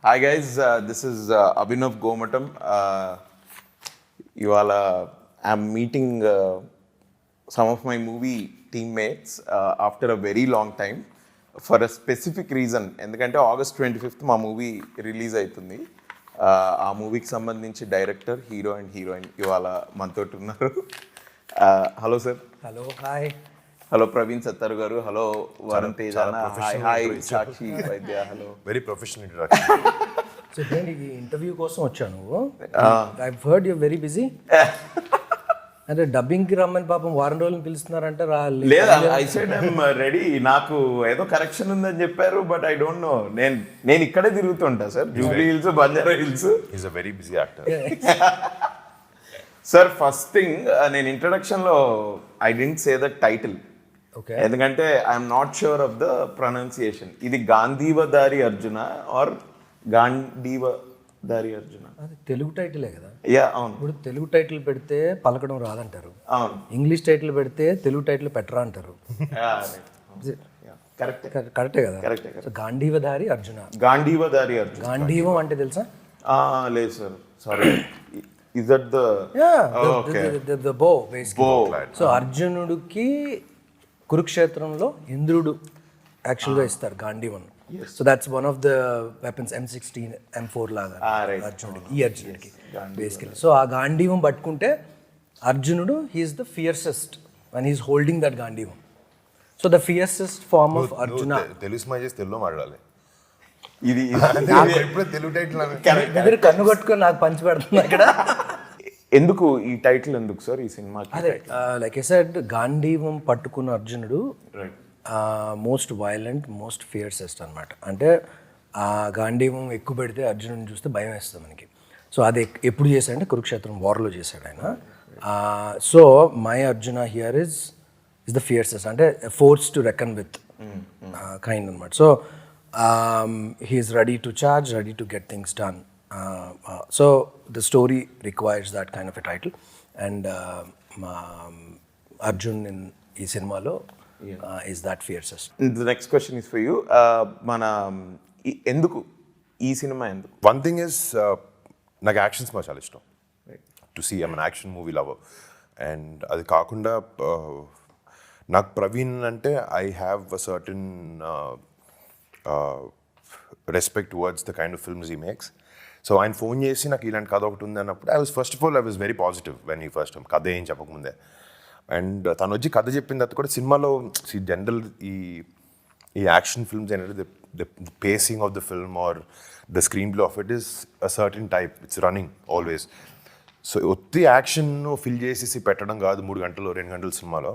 Hi guys, this is Abhinav Gomatam. I'm meeting some of my movie teammates after a very long time for a specific reason. ఎందుకంటే August 25th మా movie release అవుతుంది. ఆ మూవీకి సంబంధించి director, hero and heroine ఇవాళ మనతో ఉన్నారు. Hello sir. Hello, hi. Hello Praveen Sattaru గారు. హలో వరుణ్ తేజ్ అన్న. Hi Sakshi Vaidya. Hello. Very professional introduction. So నేను ఈ ఇంటర్వ్యూ కోసం వచ్చాను. I heard you very busy. అంటే డబ్బింగ్కి రమ్మని పాపం వారం రోజులు పిలుస్తున్నారంటే లేదా? I said I'm ready. నాకు ఏదో కరెక్షన్ ఉందని చెప్పారు, బట్ ఐ డోంట్ నో. నేను ఇక్కడే తిరుగుతుంటా sir, Jubilee Hills, Banjara Hills. Is a very busy actor. Sir, first thing, నేను ఇంట్రడక్షన్లో I didn't say the title. ఎందుకంటే I'm not sure of the pronunciation. ఇది గాంధీవధారి అర్జున ఆర్ గాంధీవధారి అర్జున? అది తెలుగు టైటిలే కదా. యా, అవును. ఇప్పుడు తెలుగు టైటిల్ పెడితే పలకడం రాదంటారు. అవును. ఇంగ్లీష్ టైటిల్ పెడితే తెలుగు టైటిల్ పెట్టరా అంటారు. కరెక్టే కదా. సో గాంధీవధారి అర్జున. గాంధీవధారి అర్జున. గాంధీవం అంటే తెలుసా? లేదు sir, sorry. Is that the the bow basically. So అర్జునుడికి కురుక్షేత్రంలో ఇంద్రుడు యాక్చువల్గా ఇస్తారు గాంధీవం. So that's one of the weapons. M16 M4 లాగా అర్జునుడికి, ఈ అర్జునుడికి బేసికలీ. సో ఆ గాంధీవం పట్టుకుంటే అర్జునుడు he's the fiercest and he's holding that గాంధీవం. So the fiercest form of Arjuna. Telugu స్మా చేసి తెలుగులో మాట్లాడాలి. ఇది తెలుగు టైటిల్ దగ్గర కన్ను కొట్టుకొని నాకు పంచి పెడుతుంది అక్కడ. ఎందుకు ఈ టైటిల్ ఎందుకు సార్ ఈ సినిమాకి? అదే లైక్ ఐ సెడ్, గాంధీవం పట్టుకున్న అర్జునుడు మోస్ట్ వైలెంట్, మోస్ట్ ఫియర్సెస్ట్ అనమాట. అంటే ఆ గాంధీవం ఎక్కువ పెడితే అర్జునుడిని చూస్తే భయం వేస్తుంది మనకి. సో అది ఎప్పుడు చేశాడంటే కురుక్షేత్రం వార్లో చేశాడు ఆయన. So my Arjuna here is the fiercest, అంటే force to reckon with kind అనమాట. So he is ready to charge, ready to get things done. So the story requires that kind of a title, and Arjun in ee cinemalo is that fiercest. The next question is for you. Mana enduku ee cinema enduku? One thing is నాకు actions మా చాలా ఇష్టం. To see I'm an action movie lover. And అది కాకుండా నాకు ప్రవీణ్ అంటే I have a certain respect towards the kind of films he makes. So ఆయన phone చేసి నాకు ఇలాంటి కథ ఒకటి ఉంది అన్నప్పుడు I was very positive when he first కథ ఏం చెప్పకముందే. అండ్ తను వచ్చి కథ చెప్పిన తర్వాత కూడా సినిమాలో జనరల్ ఈ యాక్షన్ ఫిల్మ్స్ ఏంటంటే the pacing of the film or the screen play of it is a certain type, it's running always. So ఒత్తి యాక్షన్ ఫిల్ చేసేసి పెట్టడం కాదు 3 గంటలు 2 గంటల సినిమాలో.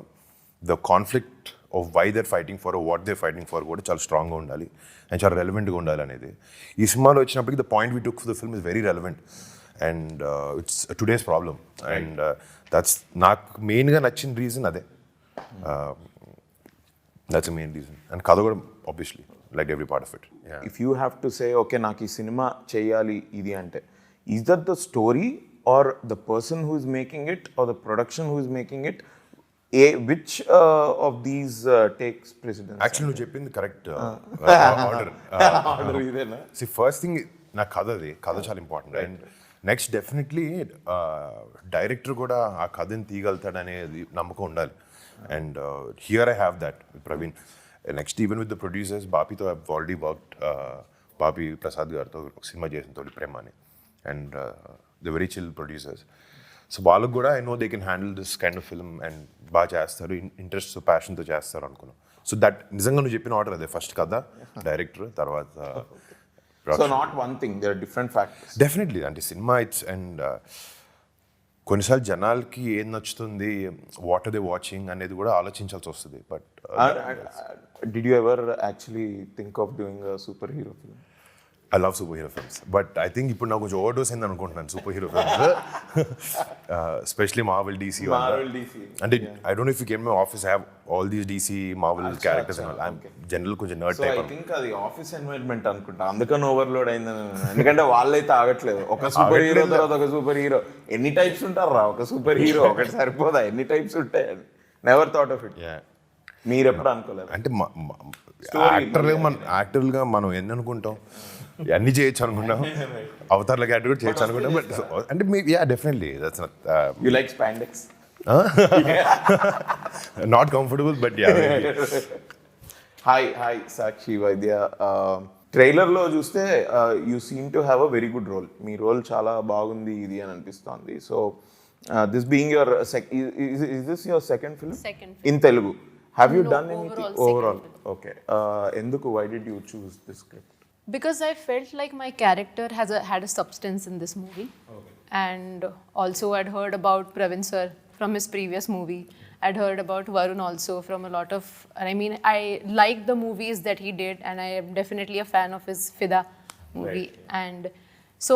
The conflict of why they're fighting for, what they fighting for కూడా చాలా స్ట్రాంగ్గా ఉండాలి అండ్ చాలా రెలవెంట్గా ఉండాలి అనేది. ఈ సినిమాలో వచ్చినప్పటికీ the point we took for the film is very relevant and it's today's problem. And that's నాకు మెయిన్గా నచ్చిన రీజన్ అదే. That's main reason. అండ్ కథ కూడా obviously like every part of it. If you have to say okay నాకు ఈ cinema చేయాలి ఇది అంటే, is that the story or the person who is making it or the production who is making it? Which of these takes precedence? Actually, నువ్వు చెప్పింది correct order. ఇదేనా? C first thing నాకు కథ చాలా important. And next definitely director కూడా ఆ కథని తీయగలుగుతాడు అనేది నమ్మకం ఉండాలి. And here I have that with Praveen. Next even with the producers, బాపీతో I already worked. Bapi Prasad గారితో సినిమా చేసిన తోటి ప్రేమ అని. And the very chill producers. So వాళ్ళకు కూడా I know they can handle this kind of film and బాగా చేస్తారు, ఇంట్రెస్ట్ ప్యాషన్తో చేస్తారు అనుకున్నాను. సో దట్ నిజంగా నువ్వు చెప్పిన ఆర్డర్ అదే, ఫస్ట్ కథ, డైరెక్టర్, తర్వాత. So not one thing, there are different factors. Definitely అంటే సినిమా ఇట్స్. అండ్ కొన్నిసార్లు జనాలకి ఏం నచ్చుతుంది, వాట్ ఆర్ దే వాచింగ్ అనేది కూడా ఆలోచించాల్సి వస్తుంది. But did you ever actually think of doing a super hero film? I love superhero films, but I think ఇప్పుడు నాకు కొంచెం ఓవర్డోస్ అయింది అనుకుంటున్నాను super hero films, especially Marvel DC. అంటే I don't know if you came my office, I have all these DC Marvel characters and I am general కొంచెం nerd type. I think అది office environment అనుకుంటా, అందుకని overload అయింది. ఎందుకంటే వాళ్ళైతే ఆగట్లేదు, ఒక సూపర్ హీరో తర్వాత ఒక సూపర్ హీరో. ఎన్ని టైప్స్ ఉంటారా ఒక సూపర్ హీరో? ఒకటి సరిపోదా? ఎన్ని టైప్స్ ఉంటాయి? Never thought of it. మీరు ఎప్పుడు అనుకోలేదు? అంటే యాక్టర్గా మనం ఎన్ని అనుకుంటాం. అన్ని చేయొచ్చు అనుకున్నాం, అవతార్ల క్యారెక్టర్ కూడా చేయొచ్చు అనుకున్నాం. బట్ అంటే మీ definitely that's you like spandex? Not comfortable but hi Sakshi Vaidya. ట్రైలర్లో చూస్తే you seem to have a very good role. మీ రోల్ చాలా బాగుంది ఇది అని అనిపిస్తోంది. So this being your is this your second film? Second film. In Telugu. Have you No, done anything overall overall? second Okay. Enduku, why did you choose this script? Because I felt like my character had a substance in this movie. Okay. And also I'd heard about Praveen sir from his previous movie. I'd heard about Varun also from a lot of, I mean, I like the movies that he did, and I am definitely a fan of his Fida movie. Right. And so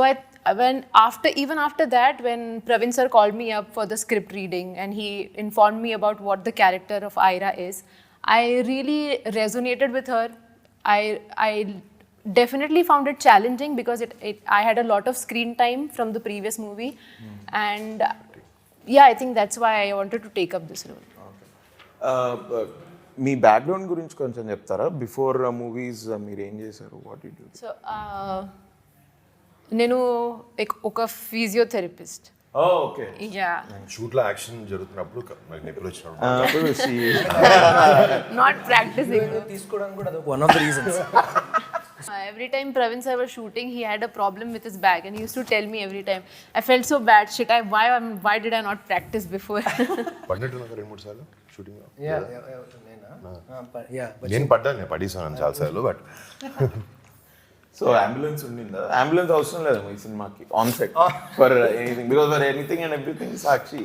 even after that, when Praveen sir called me up for the script reading and he informed me about what the character of Ira is, I really resonated with her. I definitely found it challenging because I had a lot of screen time from the previous movie. And yeah, I think that's why I wanted to take up this role. Me background గురించి కొంచెం చెప్తారా? Before movies మీరు ఏం చేశారు? What you do? So నేను ఒక physiotherapist. Okay. Yeah, షూట్లో action జరుగుతున్నప్పుడు నాకు నొప్పులు వచ్చినప్పుడు నాట్ ప్రాక్టీసింగ్. తీసుకోవడానికి కూడా అదొక one of the reasons. Every time Praveen sir was shooting, he had a problem with his back, and he used to tell me every time. I felt so bad. Shit, why did I not practice before? పడినట్టున్నా 2-3 సార్లు shooting. Yeah. నేను పడ్డాను, నేను పడేసాను చాలాసార్లు. But so ambulance ఉండిందా? Ambulance అవసరం లేదు ఈ సినిమాకి on set for anything, because for anything and everything Sakshi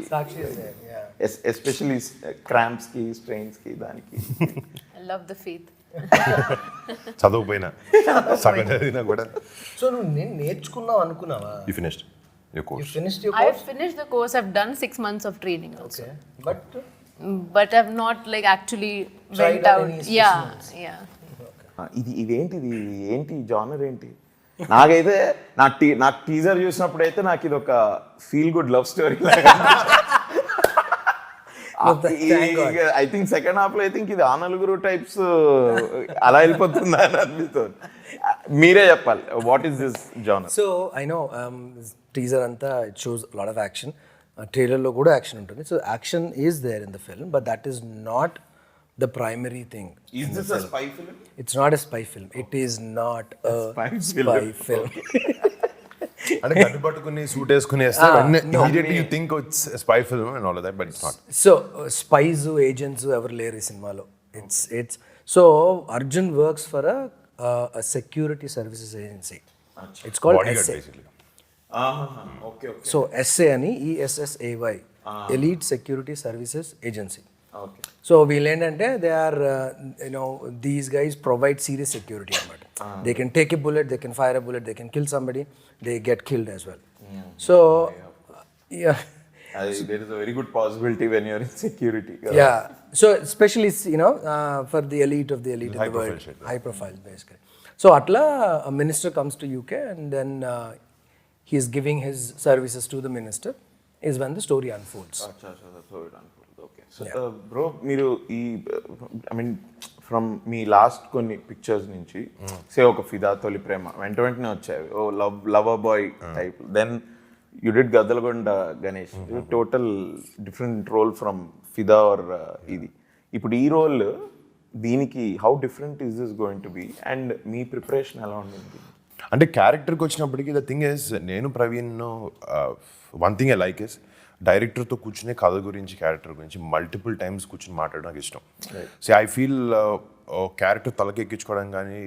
is there, yeah. Especially cramps కి, స్ట్రెయిన్స్ కి, దానికి. I love the faith. చదవకపోయినా సగం చదివినా కూడా. సో నువ్వు నేను నేర్చుకున్నావు అనుకున్నావా? You finished your You course. finished your I course? have finished the course. I've done 6 months of training also. Okay. But But I've not like actually Tried went out out. any Yeah, specimens? yeah. ఇదేంటి genre ఏంటి? నాకైతే నాకు teaser చూసినప్పుడు అయితే నాకు ఇది ఒక feel good love story I think second half లో ఐ థింక్ ఇది ఆ నలుగురు టైప్స్ అలా వెళ్ళిపోతుందా అని అనిపిస్తుంది. మీరే చెప్పాలి, what is this genre? So I know teaser అంతా it shows lot of action. ట్రైలర్లో కూడా యాక్షన్ ఉంటుంది. So action is there in the film, but that is not the primary thing. Is this a spy film? It's not a spy film. It is not a spy film. అంటే కన్ను పట్టుకుని suit వేసుకుని వేస్తే immediately you think it's spy film and all that, but it's not. So spies agents ఎవరు లేరు ఈ సినిమాలో. It's so Arjun works for a security services agency. It's called bodyguard SA. Basically. Okay. So SA అని ESSAY, Elite Security Services Agency. Okay. So వీళ్ళు ఏంటంటే they are these guys provide serious security అనమాట. They can take a bullet, they can fire a bullet, they can kill somebody, they get killed as well. So there is a very good possibility when you're in security. yeah, so especially for the elite of the elite in High the world, profile shit, high profile basically. So atla a minister comes to UK and then he is giving his services to the minister is when the story unfolds. Bro, మీరు ఈ I mean from మీ last కొన్ని pictures నుంచి say ఒక ఫిదా, తొలి ప్రేమ వెంటనే వచ్చాయి, ఓ lover boy type. Then you did Gaddalakonda Ganesh, total different role from Fidaa or ఇది. ఇప్పుడు ఈ రోల్ దీనికి how different is this going to be and మీ ప్రిపరేషన్ ఎలా ఉండింది? అంటే క్యారెక్టర్కి వచ్చినప్పటికీ ద థింగ్ ఇస్, నేను Praveen one thing I like is డైరెక్టర్తో కూర్చునే కథ గురించి, క్యారెక్టర్ గురించి మల్టిపుల్ టైమ్స్ కూర్చుని మాట్లాడడం నాకు ఇష్టం. సో ఐ ఫీల్ క్యారెక్టర్ తలకెక్కించుకోవడం కానీ,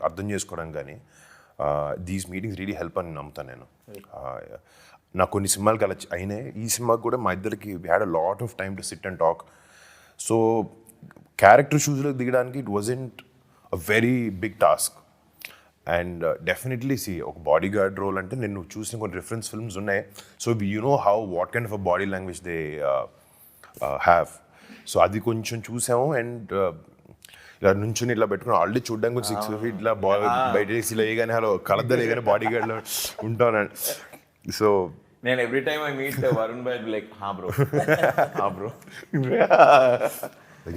అర్థం చేసుకోవడం కానీ దీస్ మీటింగ్స్ రియలీ హెల్ప్ అని నమ్ముతాను నేను. నాకు కొన్ని సినిమాలకి అలా అయినాయి. ఈ సినిమాకి కూడా మా ఇద్దరికి we had a lot of time to sit and talk. So character షూస్లో దిగడానికి it wasn't a very big task. And definitely ఒక బాడీ గార్డ్ రోల్ అంటే నేను చూసిన కొన్ని రిఫరెన్స్ ఫిల్మ్స్ ఉన్నాయి. So you know what kind of a body language they have. So అది కొంచెం చూసాము. అండ్ ఇలా నుంచుని ఇట్లా పెట్టుకుని ఆల్రెడీ చూడడానికి కొంచెం 6 feet ఇట్లా బయట ఇలా వేయగానే హలో కలద్దలేగానే బాడీ గార్డ్లో ఉంటాను. సో నేను every time I meet Varun by like హా బ్రో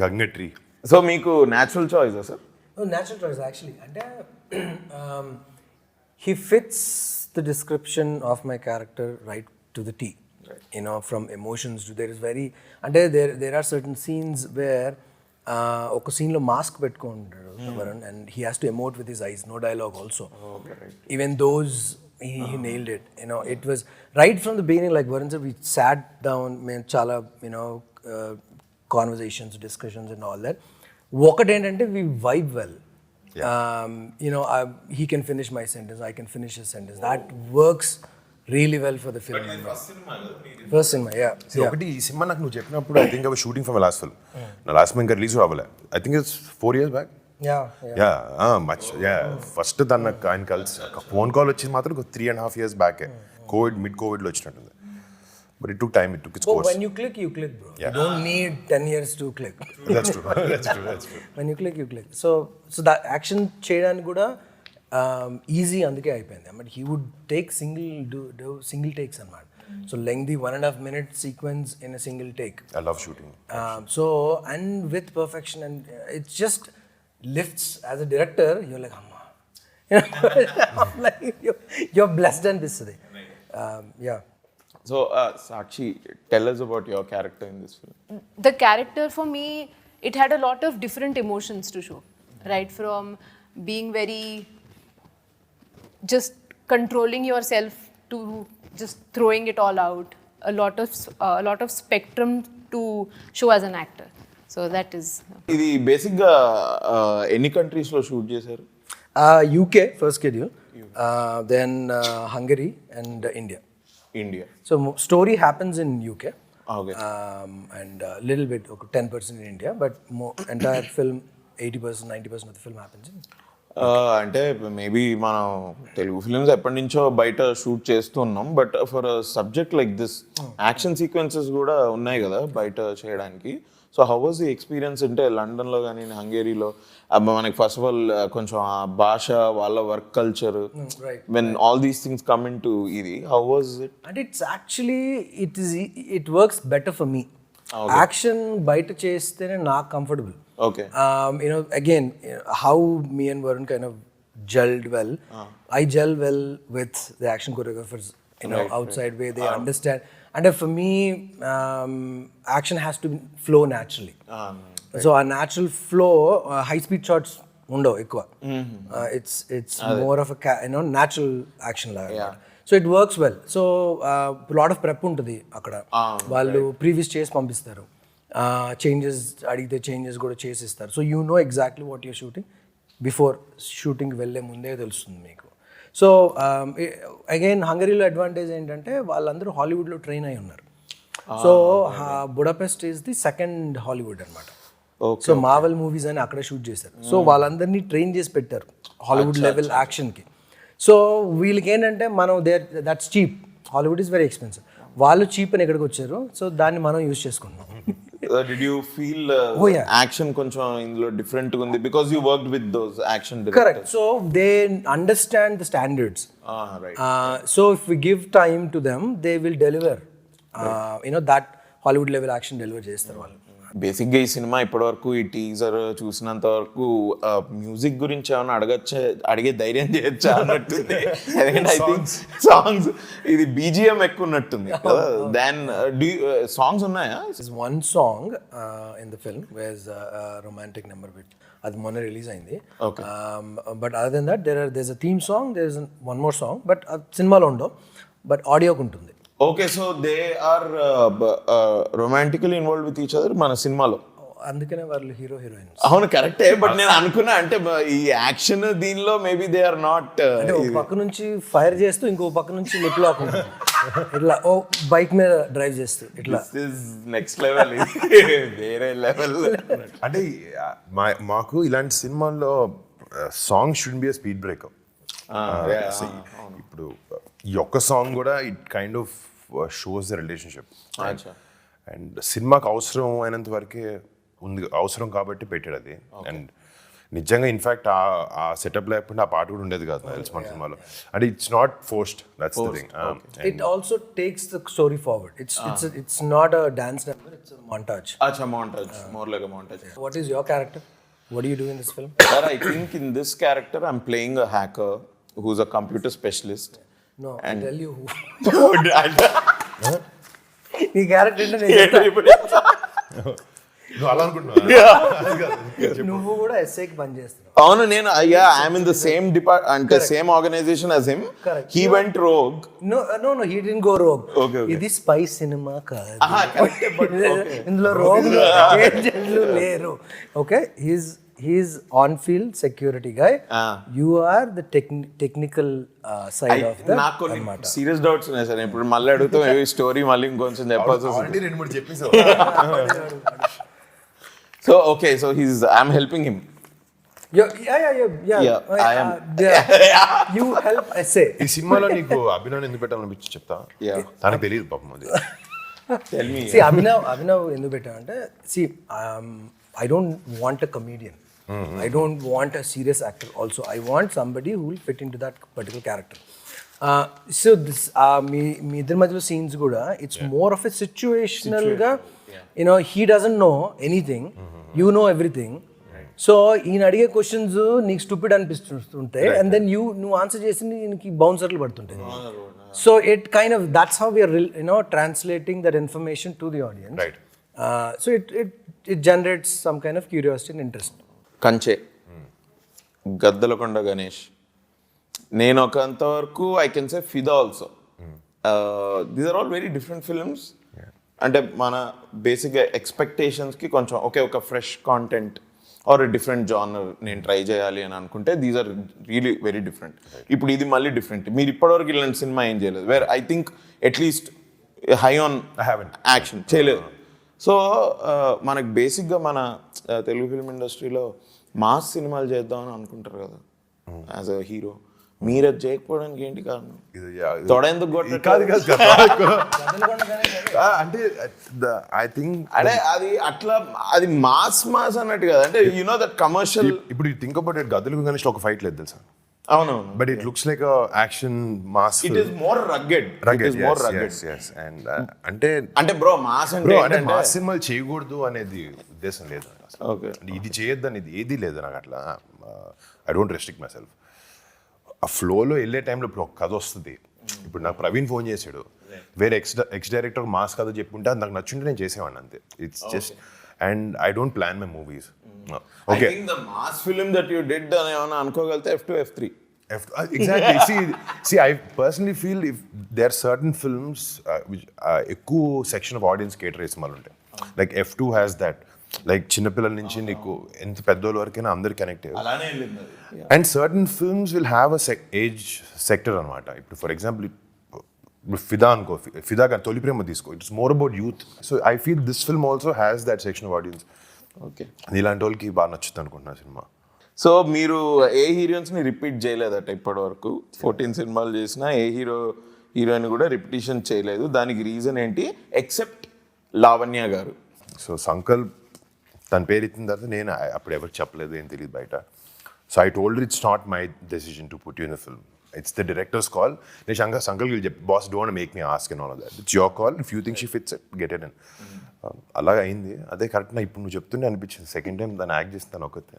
గంగట్రీ. సో మీకు natural choice sir? Natural choice actually. అంటే he fits the description of my character right to the T. Right. You know, from emotions to there is very, and there are certain scenes where ఒక scene లో mask పెట్టుకుంటాడు Varun, and he has to emote with his eyes, no dialogue also. Okay, right. Even those he nailed it. You know, it was right from the beginning, like Varun said, we sat down, మేము చాలా conversations, discussions and all that. ఒకటి ఏంటంటే we vibe well. He can finish my sentence, I can finish his sentence. That works really well for the film. First cinema, yeah. See, ఒకటి ఈ cinema నాకు నువ్వు చెప్పినప్పుడు I think I was shooting for my last film. నా last film ఇంకా release అవ్వలే. I think it's 4 years back. First ఆయన కలిసి ఫోన్ కాల్ వచ్చింది మాత్రం 3.5 years బ్యాకే. మిడ్ కోవిడ్లో వచ్చినట్టుంది. But it took time, it took its course. When you click, bro. Yeah. You don't need 10 years to click. That's true. When you click. So that action cheyadaniki kuda easy అందుకే అయిపోయింది. But he would take single takes అన్నమాట. So lengthy 1.5 minute sequence in a single take. I love shooting. And with perfection, and it just lifts. As a director, you're like, amma. Like you're blessed and this today. Yeah. So, Sakshi, tell us about your character in this film. The character for me, it had a lot of different emotions to show, right? From being very just controlling yourself to just throwing it all out. A lot of spectrum to show as an actor. So that is. ఇది బేసిక్గా ఎన్ని కంట్రీస్లో shoot చేశారు? UK first schedule, then Hungary and India. So story happens in UK. Okay. And a little bit, 10% in India, but entire film, 80%, 90% of the film happens in. అంటే maybe మనం Telugu films ఎప్పటి నుంచో బయట షూట్ చేస్తున్నాం, but for subject like this action sequences కూడా ఉన్నాయి కదా బయట చేయడానికి. So how was the experience? అంటే లండన్లో కానీ హంగేరీలో మనకి ఫస్ట్ ఆఫ్ ఆల్ కొంచెం ఆ భాష, వాళ్ళ work culture, when all these things come in to ఇది, how was it? And it's actually it works better for me. Action బయట చేస్తేనే నాకు comfortable. Okay. Again, how me and Varun kind of gelled well. I gel well with the action choreographers, outside where they understand. And for me, action has to flow naturally. Right. So a natural flow, high-speed shots undo ekkuva. It's more of a natural action laga. Yeah. So it works well. So a lot of prep untadi akkada. Vallu previous chase pampistaru. Changes అడిగితే changes కూడా చేసిస్తారు. So you know exactly what you're shooting before shooting వెళ్ళే ముందే తెలుస్తుంది మీకు. So again హంగరీలో advantage ఏంటంటే వాళ్ళందరూ హాలీవుడ్లో ట్రైన్ అయి ఉన్నారు. So Budapest is the second Hollywood అనమాట. సో మార్వెల్ మూవీస్ అని అక్కడ షూట్ చేశారు. సో వాళ్ళందరినీ ట్రైన్ చేసి పెట్టారు హాలీవుడ్ లెవెల్ యాక్షన్కి. సో వీళ్ళకి ఏంటంటే మనం that's cheap. Hollywood is very expensive. వాళ్ళు చీప్ అని ఎక్కడికి వచ్చారు. సో దాన్ని మనం యూజ్ చేసుకున్నాం. Did you feel action కొంచెం ఇందులో డిఫరెంట్ గా ఉంది because you worked with those action directors? Correct. So they understand the standards. Right. So if we give time to them, they will deliver. That Hollywood level action deliver చేస్తారు వాళ్ళు. బేసిక్గా ఈ cinema ఇప్పటివరకు ఈ teaser చూసినంత వరకు music గురించి ఏమైనా అడిగే ధైర్యం చేయొచ్చా అన్నట్టుంది. ఎందుకంటే ఐ థింక్ సాంగ్స్ ఇది బీజిఎం ఎక్కువ ఉన్నట్టుంది. దెన్ సాంగ్స్ ఉన్నాయా? One song in the film where romantic number with అది మొన్న రిలీజ్ అయింది. But other than that there is a theme song, there is one more song, but సినిమాలో ఉండవు, but ఆడియోకి ఉంటుంది. Okay, so they are romantically involve with each other మన సినిమాలో. అందుకనే వాళ్ళు హీరో హీరోయిన్స్. అవును, కరెక్టే. బట్ నేను అనుకున్నా అంటే ఈ యాక్షన్ దీనిలో మేబీ దే ఆర్ నాట్. ఒక పక్క నుంచి ఫైర్ చేస్తూ ఇంకో పక్క నుంచి లిప్ లాక్ ఇట్లా బైక్ మీద డ్రైవ్ చేస్తూ ఇట్లా నెక్స్ట్ లెవెల్, వేరే లెవెల్. అంటే మాకు ఇలాంటి సినిమాల్లో song should be a speed breaker. ఇప్పుడు ఈ ఒక్క సాంగ్ కూడా it kind of shows the relationship. And సినిమాకి అవసరం అయినంత వరకే ఉంది, అవసరం కాబట్టి పెట్టాడు అది. అండ్ నిజంగా ఇన్ఫాక్ట్ ఆ సెటప్ లేకపోతే ఆ పాట కూడా ఉండేది కాదు నాకు తెలిసి మన సినిమాలో. అంటే it's not forced, that's the thing. It also takes the story forward. It's not a dance number, it's a montage. Acha, montage, more like a montage. What is your character? What do you do in this film? Sir, I think in this character I'm playing a hacker who's a computer specialist. No, I And- tell you who. నీ character అంటే నేను చెప్తా. నువ్వు అలా అనుకుంటున్నావు నువ్వు కూడా ఎస్ఐకి పని చేస్తున్నావు. అవును, నేను ఐఎమ్ ఇన్ ద సేమ్ అంటే same organization as him. Correct. He went rogue. No, he didn't go rogue. Okay. ఇది స్పై సినిమా కాదు. ఇందులో But- రోగులు ఏజెంట్లు లేరు. Okay, he's on field security guy. You are the technical side of the నాకు కొన్ని అన్నమాట. సీరియస్ డౌట్స్ ఉన్నాయి సార్. ఇప్పుడు మళ్ళీ అడుగుతాం ఈ స్టోరీ మళ్ళీ ఇంకొంచెం చెప్పాల్సి వస్తుంది. 2-3 చెప్పేసావు. So okay, so I'm helping him. Yeah. I am. You help essay. ఈ సినిమాలో నీకు అభినవ్ ఎందుకు పెట్టాలనిపించి చెప్తా. Yeah. తనకు తెలియదు పాపం అది. Tell me. See, Abhinav ఎందుకు పెట్టానంటే, see, I don't want a comedian. I don't want a serious actor also. I want somebody who will fit into that particular character. So this మీ ఇద్దరి మధ్యలో సీన్స్ కూడా it's more of a situational గా, he doesn't know anything, you know everything. So ఈయన అడిగే questions నీకు stupid అనిపిస్తుంటాయి, and then నువ్వు answer చేసి నీకు బౌన్సర్లు పడుతుంటాయి. So it kind of that's how we're translating that information to the audience. Right. So it generates some kind of curiosity and interest. Kanche, Gaddalakonda Ganesh, నేను ఒకంతవరకు I can say Fidaa also. These are all very different films. అంటే మన బేసిక్గా ఎక్స్పెక్టేషన్స్కి కొంచెం ఒక fresh content or different genre నేను try చేయాలి అని అనుకుంటే these are really very different. ఇప్పుడు ఇది మళ్ళీ డిఫరెంట్. మీరు ఇప్పటివరకు ఇలాంటి సినిమా ఏం చేయలేదు where I think at least high on action చేయలేదు. సో మనకు బేసిక్గా మన తెలుగు ఫిల్మ్ ఇండస్ట్రీలో మాస్ సినిమాలు చేద్దామని అనుకుంటారు కదా యాజ్ అ హీరో. మీరు అది చేయకపోవడానికి ఏంటి కారణం? తొడ ఎందుకు అంటే ఐ థింక్ అదే అది అట్లా అది మాస్ అన్నట్టు కదా. అంటే యు నో దట్ కమర్షియల్. ఇప్పుడు థింక్ అబౌట్ ఇట్, గదులు గణేష్ ఒక ఫైట్ లేదు తెలుసా? అవునవును. But it looks like action mass. It is more rugged. అంటే బ్రో మాస్ అంటే మాస్ సినిమాలు చేయకూడదు అనేది ఉద్దేశం లేదు అసలు. ఓకే, అంటే ఇది చేయొద్దు అనేది ఏది లేదు నాకు అట్లా. I don't restrict my self. ఆ ఫ్లోలో వెళ్ళే టైంలో ఇప్పుడు ఒక కథ వస్తుంది. ఇప్పుడు నాకు ప్రవీణ్ ఫోన్ చేశాడు, వేరే ఎక్స్ డైరెక్టర్ మాస్ కథ చెప్పుకుంటే అది నాకు నచ్చుంటే నేను చేసేవాడిని అంతే. It's just and I don't plan my movies. Okay, I think the mass film that you did అని ఏమైనా అనుకోగలితే F2 F3. Exactly. See, I personally feel if there are certain films which ఎక్కువ సెక్షన్ ఆఫ్ ఆడియన్స్ కేటర్ చేసి మళ్ళీ ఉంటాయి. Like F2 has that. Like చిన్నపిల్లల నుంచి నీకు ఎంత పెద్దోళ్ళ వరకైనా అందరు కనెక్ట్ అయ్యారు. అలానే వెళ్ళింది. And certain films will have a age sector అనమాట. ఇప్పుడు ఫర్ ఎగ్జాంపుల్ ఫిదా అనుకో, ఫిదా కానీ తొలి ప్రేమ తీసుకో, it's more about youth. So I feel this film also has that section of audience. Okay, ఇలాంటి వాళ్ళకి బాగా నచ్చుతుంది అనుకుంటున్నా సినిమా. సో మీరు ఏ హీరోయిన్స్ని రిపీట్ చేయలేదట ఇప్పటి వరకు? 14 సినిమాలు చేసినా ఏ హీరోయిన్ కూడా రిపిటేషన్ చేయలేదు. దానికి రీజన్ ఏంటి ఎక్సెప్ట్ లావణ్య గారు? సో సంకల్ప్ తన పేరు ఇచ్చిన తర్వాత నేను అప్పుడు ఎవరికి చెప్పలేదు, ఏం తెలియదు బయట. So I told it's not my decision to put you in the film, it's the directors call. నేను సంకల్కి చెప్పి boss don't make me ask and all of that, it's your call, if you think she fits it get it. And అలాగే అయింది. అదే correct. నా ఇప్పుడు నువ్వు చెప్తుంటే అనిపించింది సెకండ్ టైం దాన్ని యాక్ట్ చేస్తాను ఒకతే.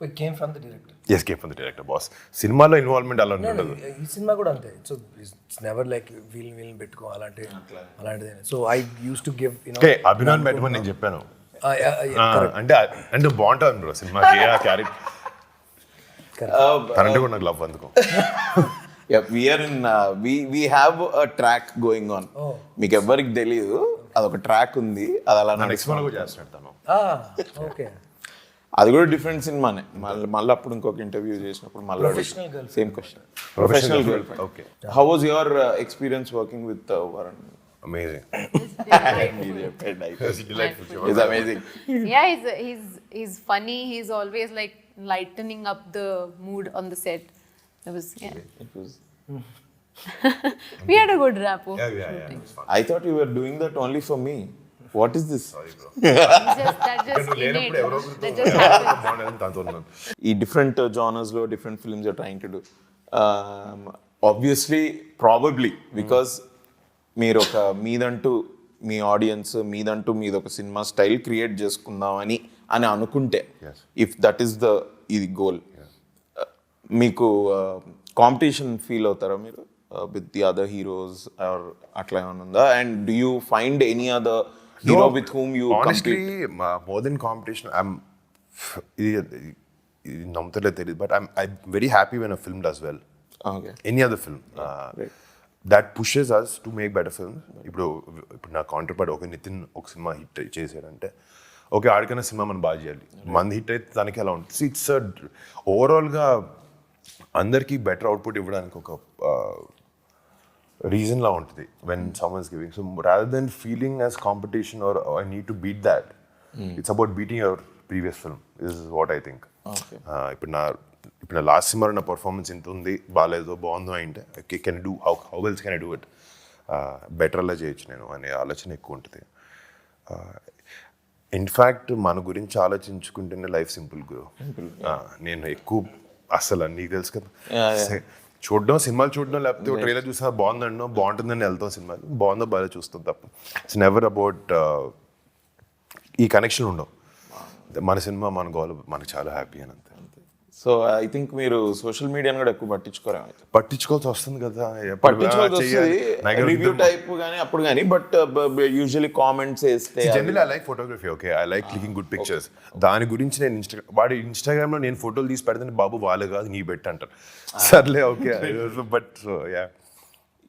It came from the director. Yes, came from the director, boss. సినిమాలో ఇన్వాల్వ్మెంట్ అలా ఉండదు. ఈ సినిమా కూడా అంతే. So it's never like wheel పెట్టుకో అలాంటిది. So I use to give okay, Abhinav పెట్టమని నేను చెప్పాను. అంటే బాగుంటుంది బ్రో సినిమాకి ఆ క్యారెక్టర్. తనంటే కూడా నాకు లవ్ అందుకో. we have a track going on. మీకు ఎవరికి తెలియదు, అదొక ట్రాక్ ఉంది. అది అలా నెక్స్ట్ సినిమా కూడా చేస్తాడు తను. ఓకే, అది కూడా డిఫరెంట్ సినిమానే. మళ్ళీ అప్పుడు ఇంకొక ఇంటర్వ్యూ చేసినప్పుడు మళ్ళీ same question. Professional girl friend. Okay, how was your experience working with Varun? Amazing. It's amazing. Yeah, he's funny. He's always like lightening up the mood on the set. It was It was. we had a good rapport. Yeah, it was fun. I thought you were doing that only for me. What is this? Sorry bro. That just innate. That just happened. ఈ different జానర్స్లో different films you're trying to do. Obviously probably because మీరు ఒక మీదంటూ మీ audience మీదంటూ మీద ఒక cinema style create చేసుకుందామని అనుకుంటే, if that is the ఇది goal, మీకు కాంపిటీషన్ ఫీల్ అవుతారా మీరు with the other heroes or అట్లా ఏమైనా ఉందా? And do you find any other hero with whom you honestly more than competition ఇది నమ్ముతలే తెలియదు but I'm very happy when a film does well. Okay Any other film that pushes us to make better films. ఇప్పుడు నా కౌంటర్పార్ట్ ఒక నితిన్ ఒక cinema hit చేశాడంటే okay ఆడికైనా cinema మనం బాగా చేయాలి, మంది హిట్ అయితే దానికి ఎలా ఉంటుంది. ఇట్స్ ఓవరాల్గా అందరికీ బెటర్ అవుట్పుట్ ఇవ్వడానికి ఒక రీజన్ లా ఉంటుంది when someone's giving. So rather than feeling as competition or I need to beat that, it's about beating your previous film is what I think. ఇప్పుడు నా లాస్ట్ సినిమా నా performance ఇంత ఉంది, బాగాలేదో బాగుందో అంటే can do how wells can I do it, better అలా చేయొచ్చు నేను అనే ఆలోచన ఎక్కువ ఉంటుంది. ఇన్ఫ్యాక్ట్ మన గురించి ఆలోచించుకుంటేనే లైఫ్ సింపుల్ గురు. నేను ఎక్కువ అసలు నీకు తెలుసు కదా, చూడడం సినిమాలు చూడడం లేకపోతే ఒక ట్రైలర్ చూసా బాగుందన్నో బాగుంటుందని వెళ్తాం, సినిమాలు బాగుందో బాగా చూస్తాం తప్ప ఇట్స్ నెవర్ అబౌట్ ఈ కనెక్షన్ ఉండవు. మన సినిమా మన గోల్ మనకు చాలా హ్యాపీ అని అంతే. సో ఐ థింక్ మీరు సోషల్ మీడియాని కూడా ఎక్కువ పట్టించుకోరేమో. పట్టించుకోవాల్సి వస్తుంది కదా, పట్టించుకోవాల్సి వస్తుంది రివ్యూ టైప్ కానీ అప్పుడు కానీ, బట్ యూజువల్లీ కామెంట్స్ వేస్తే generally I like photography, okay I like clicking good pictures. దాని గురించి నేను వాడి ఇన్స్టాగ్రామ్లో నేను ఫోటోలు తీసి పెడితే బాబు వాళ్ళు కాదు నీ బెట్ అంటారు. సర్లే ఓకే బట్ సో యా.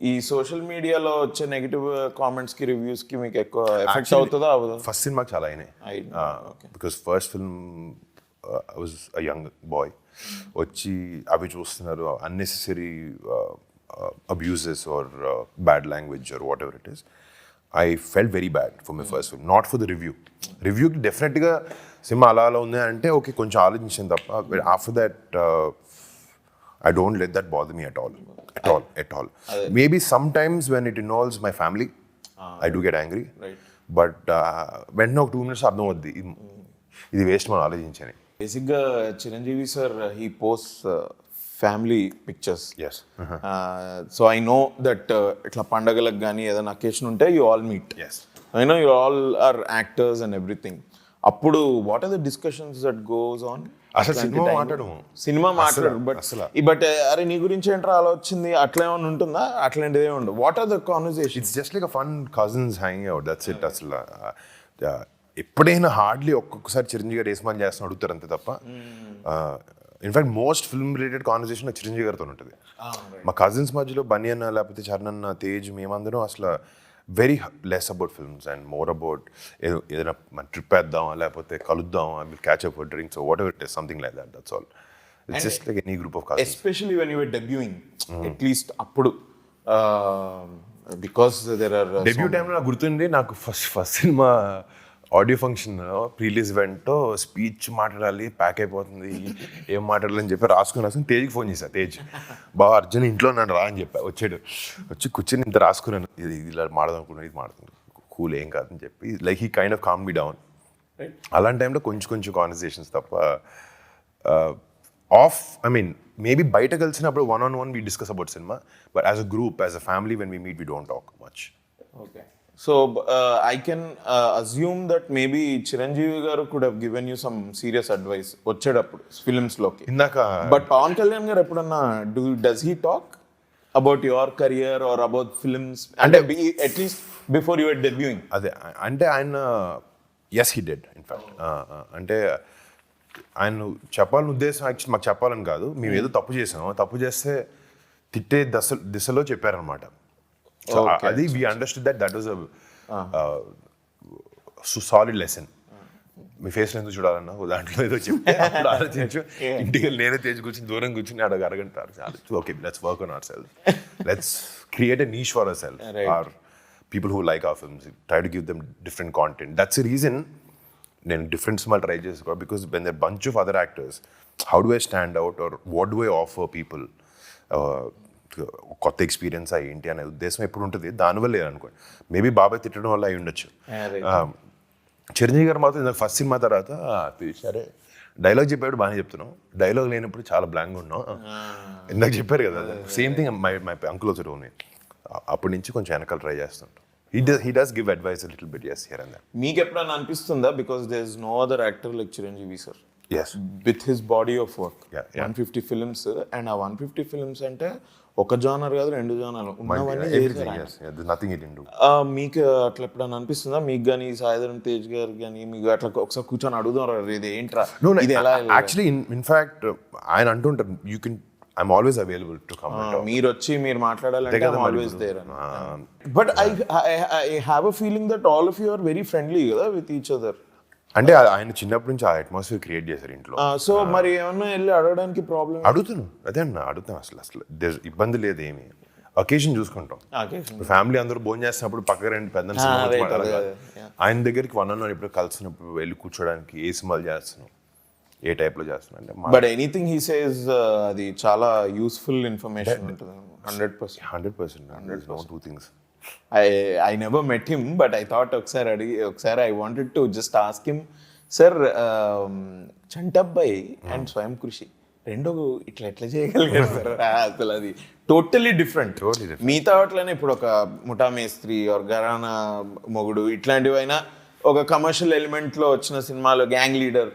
ఈ సోషల్ మీడియాలో వచ్చే నెగిటివ్ కామెంట్స్ కి రివ్యూస్ కి మీకు ఎక్కువ ఎఫెక్ట్ అవుతుందా? ఫస్ట్ సినిమాకి చాలా అయినాయి because first film I was a young boy, వచ్చి అవి చూస్తున్నారు unnecessary abuses or bad language or whatever it is. I felt very bad for my first film, not for the రివ్యూకి డెఫినెట్గా సినిమా అలా అలా ఉంది అంటే ఓకే కొంచెం ఆలోచించాను తప్ప after that I don't let that bother me at all. Maybe sometimes when it involves my family, I do get angry. Right. But when no 2 minutes అర్థం అవుద్ది ఇది వేస్ట్ మనం ఆలోచించని. బేసిక్గా Chiranjeevi sir he post family pictures. Yes. So I know that ఇట్లా పండగలకు కానీ ఏదైనా అకేషన్ ఉంటే you all meet. Yes. I know you all are actors and everything. అప్పుడు what are the discussions that goes on? అసలు సినిమా మాట్లాడు బట్ అరే నీ గురించి ఏంట్రా అలా వచ్చింది అట్లా ఏమైనా ఉంటుందా? అట్లాంటిది ఏమి ఉండదు. What are the conversation? It's just like a fun cousins hanging out, that's it. అసలు ఎప్పుడైనా హార్డ్లీ ఒక్కొక్కసారి చిరంజీవి గారు ఏస్మాన్ చేస్తాను అడుగుతారు అంతే తప్ప in fact most film related conversation Chiranjeevi గారితో ఉంటుంది. మా కజిన్స్ మధ్యలో బన్నీ అన్న లేకపోతే చరణ్ అన్న తేజ్ మేమందరం అసలు very less about films and more about ఏదైనా మన ట్రిప్ వేద్దామా లేకపోతే కలుద్దామా, will catch up for drinks whatever it is, something like that, that's all. It's just like any group of cousins. Especially when you were debuting at least అప్పుడు because there are debut టైంలో నాకు గుర్తుంది, నాకు first సినిమా audio function prerelease event speech మాట్లాడాలి pack అయిపోతుంది ఏం మాట్లాడాలని చెప్పి రాసుకుని తేజ్కి ఫోన్ చేశా. తేజ్ బాగా అర్జున్ ఇంట్లో నన్ను రా అని చెప్పా. వచ్చి కూర్చొని ఇంత రాసుకున్నాను, ఇది ఇలా మాడదాం అనుకున్నాను, ఇది మాడుతుంది కూల్ ఏం కాదని చెప్పి like he kind of calm me down. అలాంటి టైంలో కొంచెం కాన్వర్సేషన్స్ తప్ప మేబీ బయట కలిసినప్పుడు 1-on-1 we discuss about cinema, but as a group, as a family, when we meet, we don't talk much. Okay. So I can assume that maybe Chiranjeevi garu could have given you some serious advice వచ్చేటప్పుడు films లోకి. But Pawan Kalyan garu ఎప్పుడన్నా does he talk about your career or about films and at least before you were debuting? అదే అంటే ఆయన yes he did in fact. అంటే ఆయన చెప్పాలని ఉద్దేశం యాక్చువల్లీ మాకు చెప్పాలని కాదు, మేము ఏదో తప్పు చేస్తే తిట్టే దిశలో చెప్పారనమాట. So అది we understood that was a solid lesson. Me face ఎందుకు చూడాలన్నా దాంట్లో ఏదో చెప్పి అప్పుడు ఆలోచించు, ఇంటికి నేనే తేజ్ కూర్చుని దూరం కూర్చుని అరగంట okay let's work on our self, let's create a niche for our self, or people who like our films, try to give them different content. That's a reason నేను డిఫరెంట్ సినిమాలు ట్రై చేసుకో, because when there bunch of other actors how do I stand out or what do I offer people, కొత్త experience ఏంటి అనే ఉద్దేశం ఎప్పుడు ఉంటుంది. దానివల్ల లేదనుకోండి, మేబీ బాబాయ్ తిట్టడం వల్ల అయి ఉండొచ్చు. చిరంజీవి గారు మాత్రం ఫస్ట్ సినిమా తర్వాత సరే డైలాగ్ చెప్పాడు బాగానే చెప్తున్నాం, డైలాగ్ లేనప్పుడు చాలా బ్లాంక్గా ఉన్నాం ఇందాక చెప్పారు కదా, same thing my uncle also told me. అప్పటి నుంచి కొంచెం వెనకాల ట్రై చేస్తుంటాం. He does give advice a little bit, yes, here and there. మీకు ఎప్పుడైనా అనిపిస్తుందా because there is no other actor like Chiranjeevi sir? Yes. With his body of work. Yeah, yeah. 150 films, and ఆ 150 films అంటే ఒక genre కాదు, 2 జానర్లు ఉన్నవన్నీ Everything, చేశారు ఆయన. yes. Yeah, there's nothing he didn't do. మీకు అట్లా ఎప్పుడైనా అనిపిస్తుందా, మీకు కానీ సాయిధరం తేజ్ గారు కానీ మీకు అట్లా ఒకసారి కూర్చొని అడుగుదాం, ఇది ఏంట్రా, No, ఇది ఎలా actually, in fact, ఆయన అంటుంటారు, I'm always available to come and talk. మీరు వచ్చి మీరు మాట్లాడాలంటే కదా మరి ఆల్వేస్ ఇప్పుడు. దేర్. But I have a feeling that all of you are very friendly కదా విత్ ఈచ్ అదర్. అంటే ఆయన చిన్నప్పటి నుంచి ఆ అట్మాస్ఫియర్ క్రియేట్ చేశారు ఇంట్లో. సో మరి ఏమన్నా వెళ్ళి అడగడానికి ప్రాబ్లం? అడుగుతాను, అదే అన్న అడుగుతాను. అసలు ఇబ్బంది లేదు ఏమి. అకేషన్ చూసుకుంటాం. ఫ్యామిలీ అందరూ భోజనం చేస్తున్నప్పుడు పక్క రెండు పెద్ద ఆయన దగ్గరికి 1-on-1 ఇప్పుడు కలిసినప్పుడు వెళ్ళి కూర్చోడానికి ఏ సినిమాలు చేస్తున్నాం, ఏ టైప్ లో చేస్తున్నాం అంటే. బట్ ఎనీథింగ్ హీ సేస్ అది చాలా యూస్ఫుల్ ఇన్ఫర్మేషన్ ఉంటుంది. 100%. No two things. I never met him, but I thought ఒకసారి I wanted to just ask him, sir, Chantabbai and స్వయం కృషి రెండు ఎట్లా చేయగలిగారు సార్? అసలు అది టోటలీ డిఫరెంట్. మిగతా వాటిలోనే ఇప్పుడు ఒక ముఠా మేస్త్రి ఆర్ గరానా మొగుడు ఇట్లాంటివైనా ఒక కమర్షియల్ ఎలిమెంట్ లో వచ్చిన సినిమాలు, gang leader,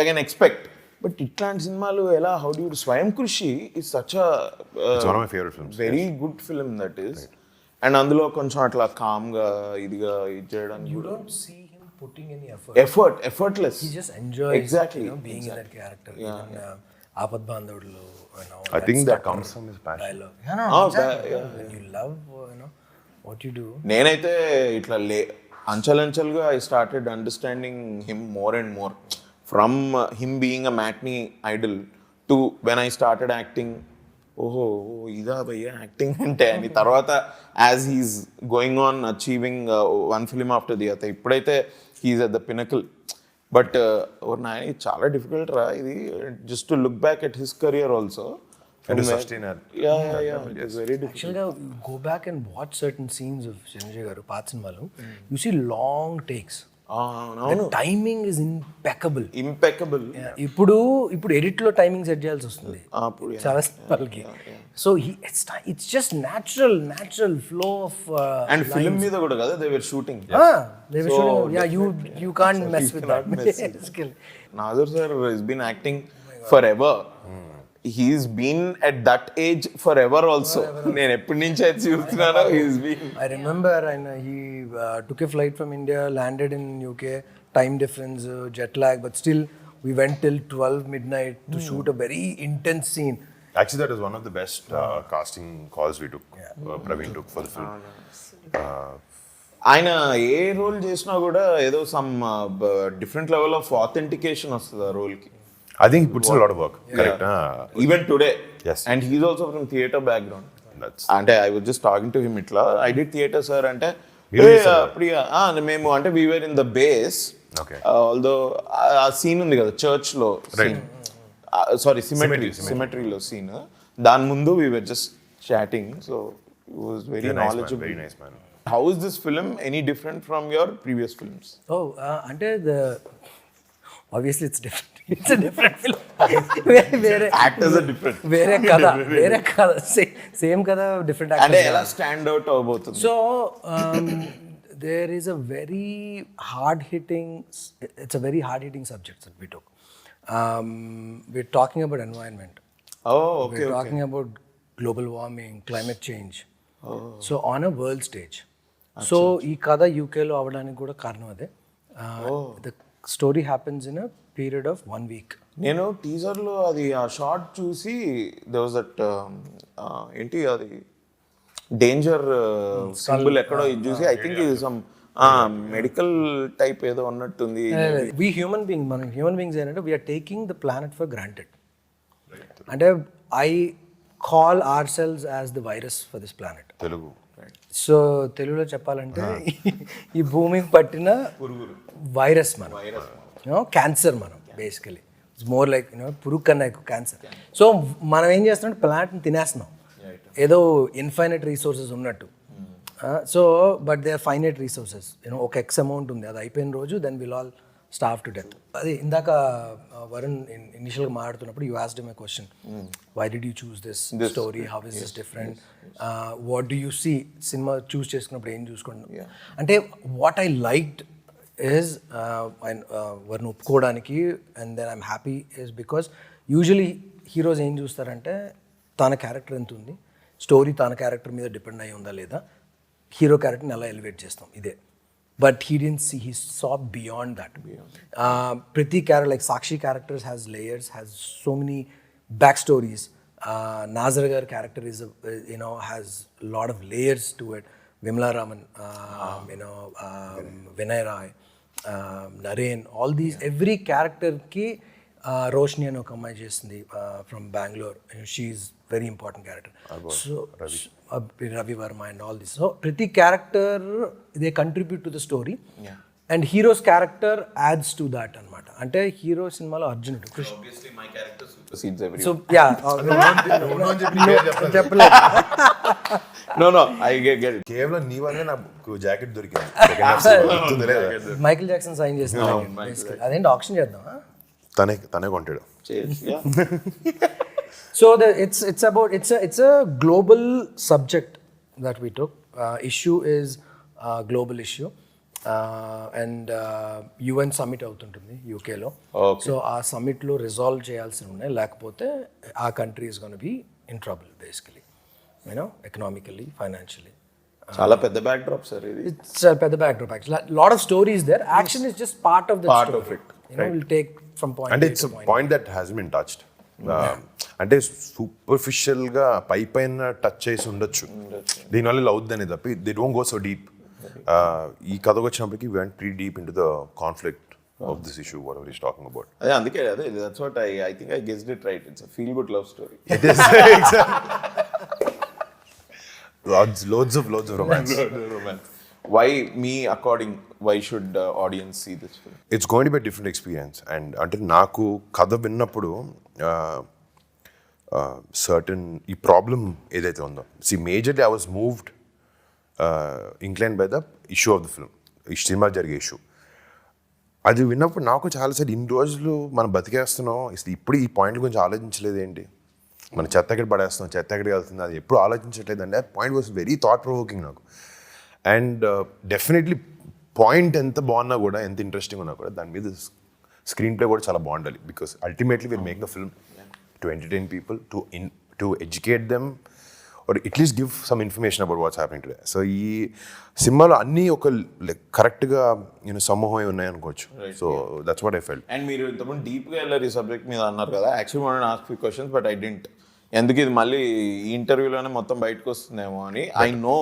I can expect. But ఇట్లాంటి సినిమాలు ఎలా, హౌ డు యు, స్వయం కృషి is such a very good film that is. And అందులో కొంచెం అట్లా కామ్గా ఇదిగా ఇది చేయడానికి You don't see him putting any effortless. He just enjoys Exactly. being in that character. Even Aapat Bandhavadlo, I think that comes from his passion. dialogue. Exactly. When you love what you do. నేనైతే ఇట్లా అంచెలంచెలుగా I started understanding him more and more from him being a matinee idol to when I started acting. ఓహో ఇదా భయ్యా acting అంటే అని. తర్వాత as he's going on achieving one film after the other, ఇప్పుడైతే he's at the pinnacle. But నాయన చాలా difficult రా ఇది, just to look back at his career also. And to sustain that. Yeah, it's very difficult. Actually, go back and watch certain scenes of Sanjay garu paat cinemalu. You see long takes. The timing is impeccable. ఇప్పుడు edit లో timing set చేయాల్సి వస్తుంది చాలా సినిమాలకి. So it's just natural flow of and film మీద కూడా కదా they were shooting. Yeah, you can't mess with that. Nazar sir has been acting forever. He's been at that age forever also. నేను ఎప్పటి నుంచి అయితే చూస్తున్నానో he's been. I remember he took a flight from India, landed in UK, time difference, jet lag, but still we went till 12 midnight to shoot a very intense scene. Actually, that was one of the best casting calls we took. Praveen took for the film. ఆయన ఏ role చేసినా కూడా ఏదో some different level of authentication వస్తుంది ఆ రోల్కి. I think he puts in a lot of work. Correct. Even today. Yes. And he's also from theatre background. అంటే I was just talking to him ఇట్లా, I did theatre sir అంటే మేము అంటే we were in the base. Okay. Although ఆ scene ఉంది కదా church లో scene, sorry సిమెట్రీలో scene, దాని ముందు we were just chatting, so he was very knowledgeable. Very nice man. How is this film any different from your previous films? అంటే obviously it's different. It's a different film. Actors are different. వేరే కథ same కథ different అంటే ఎలా stand out అవబోతుంది? So there is a very hard hitting subject that we took. We're talking about environment. We're talking about global warming, climate change. So on a world stage. So ఈ కథ యూకేలో అవడానికి కూడా కారణం అదే. The story happens in a period of 1 week. నేను టీజర్లో అది ఆ షార్ట్ చూసి there was that ఏంటి అది డేంజర్ సింబల్ ఎక్కడో ఇది చూసి ఐ థింక్ ఇది సమ్ మెడికల్ టైప్ ఏదో ఉన్నట్టుంది. We human beings ఏంటంటే we are taking the planet for granted. అంటే I call ourselves as the virus for this planet. Telugu. So తెలుగులో చెప్పాలంటే ఈ భూమికి పట్టిన వైరస్ మనం, క్యాన్సర్ మనం బేసికలీ. ఇట్స్ మోర్ లైక్ పురుగు కన్నా ఎక్కువ క్యాన్సర్. సో మనం ఏం చేస్తున్నాం, ప్లాంట్ని తినేస్తున్నాం ఏదో ఇన్ఫైనైట్ రీసోర్సెస్ ఉన్నట్టు. So but they are finite resources, ఒక ఎక్స్ అమౌంట్ ఉంది, అది అయిపోయిన రోజు then will all starve to death. అది ఇందాక వరుణ్ ఇనిషియల్గా మాట్లాడుతున్నప్పుడు you asked him a question, why did you choose this story, how is this different, what do you see, సినిమా చూస్ చేసుకున్నప్పుడు ఏం చూసుకుంటున్నాం అంటే వాట్ ఐ లైక్డ్ is వారిని ఒప్పుకోవడానికి and then I'm happy is because usually heroes ఏం చూస్తారంటే తన క్యారెక్టర్ ఎంత ఉంది, స్టోరీ తన క్యారెక్టర్ మీద డిపెండ్ అయి ఉందా లేదా, హీరో క్యారెక్టర్ని ఎలా ఎలివేట్ చేస్తాం ఇదే. But he didn't see, he saw beyond that. ప్రతి character like Sakshi characters has layers, has so many back stories. Nazar gar character is has a lot of layers to it. Vimla Raman, Vinay Rai, Naren, all these, every character ki Roshni and Okamai Jesndi from Bangalore, she's very important character. So Ravi Verma and all this. So pretty character they contribute to the story. Yeah. And hero's character adds to that anamata. Ante hero cinema lo Arjunudu. So obviously my character supersedes everyone. So yeah. No, I get it. కేవలం నీ వల్లే నాకు jacket దొరికింది. Michael Jackson sign చేసిన అదేంటి option చేద్దామా? తనే కొంటాడు. So it's a global subject that we took. Issue is global issue. And UN summit అవుతుంటుంది యూకేలో. సో ఆ సమ్మిట్లో రిజాల్వ్ చేయాల్సి ఉన్నాయి, లేకపోతే ఆ country is gonna be in trouble basically, economically, financially. చాలా పెద్ద బ్యాక్ డ్రాప్ సార్ ఇది. ఇట్స్ పెద్ద backdrop actually. Lot of stories there, action is just part of the story. Will take from point. అంటే it's point that has been touched. అంటే సూపర్ఫిషియల్గా పైన touch చేసి ఉండొచ్చు, దీనివల్ల ఇలా అవుద్దని తప్పి they don't go so deep. ఈ కథకు వచ్చినప్పటికీ we went pretty deep into the conflict of this issue, whatever he's talking about. అదే అందుకే that's what I think I guessed it right. It's a feel good love story. It is. Loads of romance. Why should audience see this film? It's going to be a different experience. And అంటే నాకు కథ విన్నప్పుడు certain ఈ problem ఏదైతే ఉందో, majorly I was moved, inclined by the issue of the film, ఈ cinema జరిగే issue. అది విన్నప్పుడు నాకు చాలాసార్లు ఇన్ని రోజులు మనం బతికేస్తున్నాం, ఇప్పుడు ఈ పాయింట్ గురించి ఆలోచించలేదు ఏంటి, మన చెత్త ఎక్కడ పడేస్తున్నాం, చెత్త ఎక్కడికి వెళ్తుంది, అది ఎప్పుడు ఆలోచించట్లేదు అండి. ఆ point was very thought provoking నాకు. అండ్ డెఫినెట్లీ పాయింట్ ఎంత బాగున్నా కూడా, ఎంత ఇంట్రెస్టింగ్ ఉన్నా కూడా, దాని మీద స్క్రీన్ ప్లే కూడా చాలా బాగుండాలి. Because ultimately will make the film to entertain people, to educate them, or at least give some information about what's happening today. So ఈ సినిమాలో అన్నీ ఒక కరెక్ట్గా సమూహం ఉన్నాయి అనుకోవచ్చు. So that's what I felt. And మీరు ఇంతకుముందు డీప్గా వెళ్ళారు ఈ సబ్జెక్ట్ మీద అన్నారు కదా. Actually want to ask few questions but I didn't. ఎందుకు ఇది మళ్ళీ ఈ ఇంటర్వ్యూలోనే మొత్తం బయటకు వస్తుందేమో అని. ఐ నో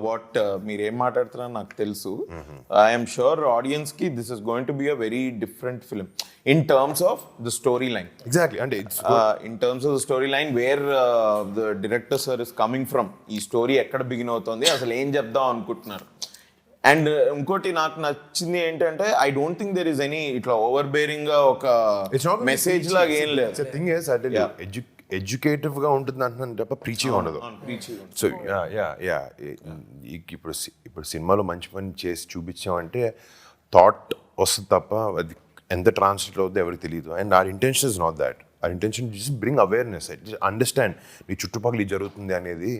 వాట్ మీరు ఏం మాట్లాడుతున్నారో నాకు తెలుసు. ఐఎమ్ షూర్ ఆడియన్స్కి this is going to be a very different film in terms of the storyline. Exactly. And it's in terms of the storyline where the director sir is coming from. ఈ story ఎక్కడ begin అవుతుంది, అసలు ఏం చెప్దాం అనుకుంటున్నారు. And ఇంకోటి నాకు నచ్చింది ఏంటంటే I don't think there is any ఇట్లా ఓవర్ బేరింగ్ గా ఒక మెసేజ్ లాగా ఏం లేదు. థింగ్ ఇస్ ఎడ్యుకేటివ్ గా ఉంటుంది అంటున్నాను తప్ప ప్రీచింగ్ ఉండదు. సో ఇప్పుడు సినిమాలో మంచి పని చేసి చూపించామంటే థాట్ వస్తుంది తప్ప అది ఎంత ట్రాన్స్లేట్ అవుతుందో ఎవరికి తెలియదు. And our intention is not that. Our intention just bring awareness, just understand నీ చుట్టుపక్కల ఇది జరుగుతుంది అనేది.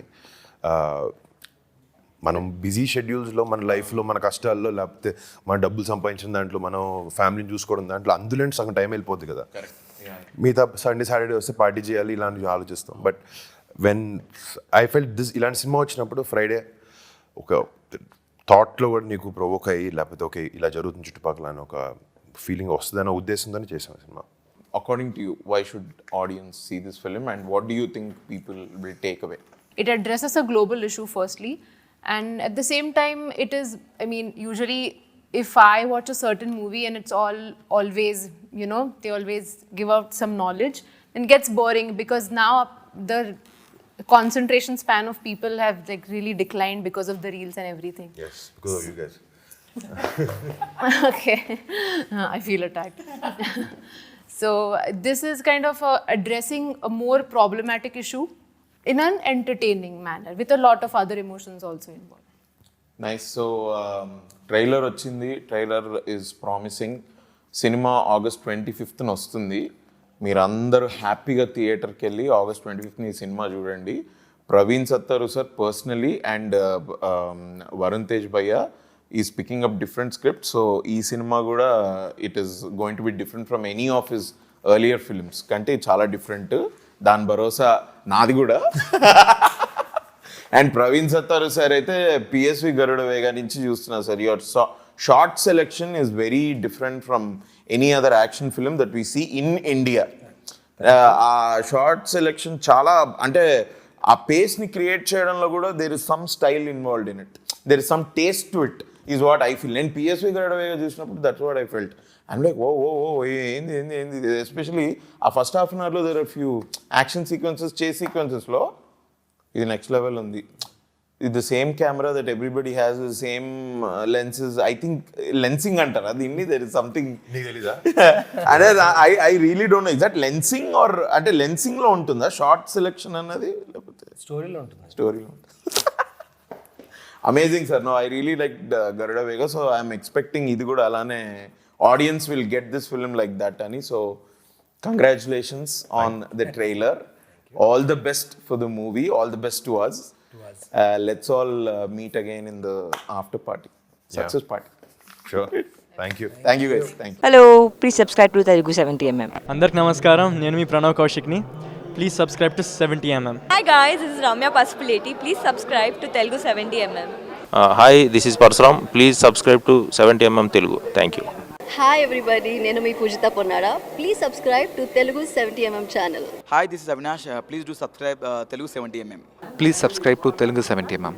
మనం బిజీ షెడ్యూల్స్లో, మన లైఫ్లో, మన కష్టాల్లో, లేకపోతే మన డబ్బులు సంపాదించిన దాంట్లో, మనం ఫ్యామిలీని చూసుకోవడం దాంట్లో, అందులో సగం టైం వెళ్ళిపోద్ది కదా. మిగతా సండే సాటర్డే వస్తే పార్టీ చేయాలి ఇలాంటివి ఆలోచిస్తాం. But when I felt this, ఇలాంటి సినిమా వచ్చినప్పుడు ఫ్రైడే ఒక థాట్లో కూడా నీకు ప్రొవోక్ అయ్యి, లేకపోతే ఓకే ఇలా జరుగుతుంది చుట్టుపక్కల అని ఒక ఫీలింగ్ వస్తుందన్న ఉద్దేశంతో చేసాం cinema. According to you, why should audience see this film and what do you think people will take away? It addresses a global issue firstly, and at the same time it is, I mean, usually if I watch a certain movie and it's always, they always give out some knowledge, then it gets boring because now the concentration span of people have like really declined because of the reels and everything. Yes, because of you guys. Okay. I feel attacked. So this is kind of addressing a more problematic issue in an entertaining manner with a lot of other emotions also involved. Nice. So trailer వచ్చింది. Trailer is promising. Cinema August 25th వస్తుంది. మీరందరూ హ్యాపీగా థియేటర్కి వెళ్ళి August 25th ఈ సినిమా చూడండి. Praveen Sattaru sir personally and Varun Tej భయ్య is picking up different script. So ఈ సినిమా కూడా it is going to be different from any of his earlier films కంటే చాలా డిఫరెంట్. దాని భరోసా నాది కూడా. అండ్ ప్రవీణ్ సత్తారు సార్ అయితే పిఎస్వి గరుడ వేగ నుంచి చూస్తున్నారు sir. Your shot selection is very different from any other action film that we see in India. ఆ షార్ట్ సెలెక్షన్ చాలా అంటే ఆ పేస్ని క్రియేట్ చేయడంలో కూడా there is some style involved in it, there is some taste to it is what I feel. నేను పిఎస్వి గరుడవేగా చూసినప్పుడు that's what I felt. I'm like oh oh oh ఏంది ఏంది ఏంది. ఎస్పెషలీ ఆ ఫస్ట్ హాఫ్ అన్ అవర్లో there are few action sequences, chase సీక్వెన్సెస్లో ఇది next level ఉంది. ఇది the same camera that everybody has, the same lenses. I think lensing అంటారు అది. ఇన్ని దెర్ ఇస్ సంథింగ్ తెలీదా? అదే I really don't know. Is that lensing or అంటే లెన్సింగ్లో ఉంటుందా షార్ట్ సెలెక్షన్ అన్నది, లేకపోతే స్టోరీలో ఉంటుంది. స్టోరీలో ఉంటుంది. Amazing sir. No I really like Garuda Vega. So I'm expecting ఇది కూడా అలానే audience will get this film like that అని. So congratulations on the trailer. All the best for the movie. All the best to us. Let's all meet again in the after party, success party. Sure. Thank you. Thank you guys. Thank you. Hello, please subscribe to Telugu 70mm. అందరికి నమస్కారం, నేను మీ ప్రణవ్ కౌశిక్ని. Please subscribe to 70mm. Hi guys, this is Ramya Pasupuleti. Please subscribe to Telugu 70mm. Hi, this is Parsuram. Please subscribe to 70mm Telugu. Thank you. Hi everybody, నేను మీ Pujitha Ponnara. Please subscribe to Telugu 70mm channel. Hi, this is Avinash. Please do subscribe Telugu 70mm. Please subscribe to Telugu 70mm.